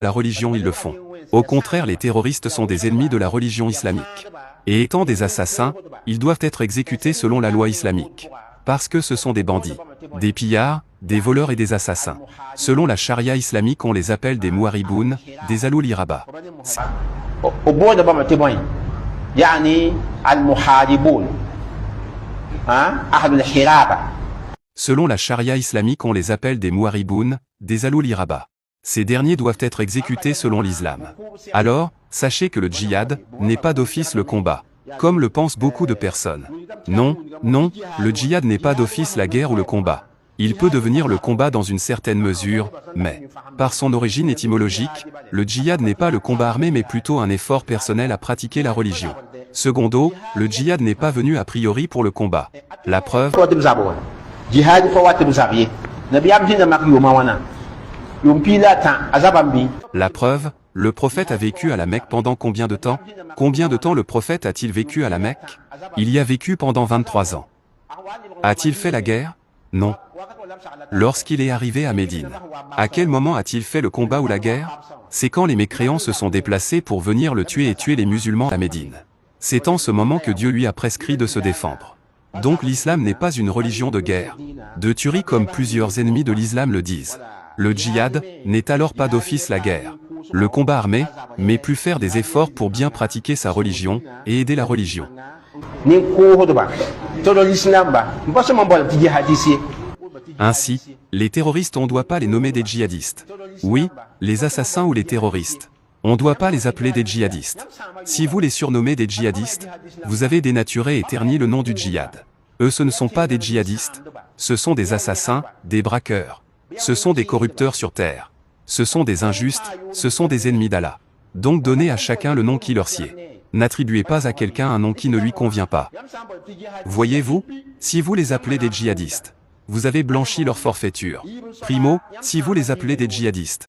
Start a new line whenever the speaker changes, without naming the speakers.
la religion ils le font. Au contraire, les terroristes sont des ennemis de la religion islamique. Et étant des assassins, ils doivent être exécutés selon la loi islamique. Parce que ce sont des bandits, des pillards, des voleurs et des assassins. Selon la charia islamique, on les appelle des mouariboun, des alouli rabat. Selon la charia islamique, on les appelle des mouariboun, des alouli rabat. Ces derniers doivent être exécutés selon l'islam. Alors, sachez que le djihad n'est pas d'office le combat, comme le pensent beaucoup de personnes. Non, le djihad n'est pas d'office la guerre ou le combat. Il peut devenir le combat dans une certaine mesure, mais, par son origine étymologique, le djihad n'est pas le combat armé mais plutôt un effort personnel à pratiquer la religion. Secondo, le djihad n'est pas venu a priori pour le combat. La preuve, le prophète a vécu à la Mecque pendant combien de temps? Combien de temps le prophète a-t-il vécu à la Mecque? Il y a vécu pendant 23 ans. A-t-il fait la guerre? Non. Lorsqu'il est arrivé à Médine, à quel moment a-t-il fait le combat ou la guerre? C'est quand les mécréants se sont déplacés pour venir le tuer et tuer les musulmans à Médine. C'est en ce moment que Dieu lui a prescrit de se défendre. Donc l'islam n'est pas une religion de guerre, de tuerie comme plusieurs ennemis de l'islam le disent. Le djihad n'est alors pas d'office la guerre, le combat armé, mais plus faire des efforts pour bien pratiquer sa religion et aider la religion. Ainsi, les terroristes on ne doit pas les nommer des djihadistes. Oui, les assassins ou les terroristes. On ne doit pas les appeler des djihadistes. Si vous les surnommez des djihadistes, vous avez dénaturé et terni le nom du djihad. Eux ce ne sont pas des djihadistes, ce sont des assassins, des braqueurs. Ce sont des corrupteurs sur terre. Ce sont des injustes, ce sont des ennemis d'Allah. Donc donnez à chacun le nom qui leur sied. N'attribuez pas à quelqu'un un nom qui ne lui convient pas. Voyez-vous, si vous les appelez des djihadistes, vous avez blanchi leur forfaiture. Primo, si vous les appelez des djihadistes,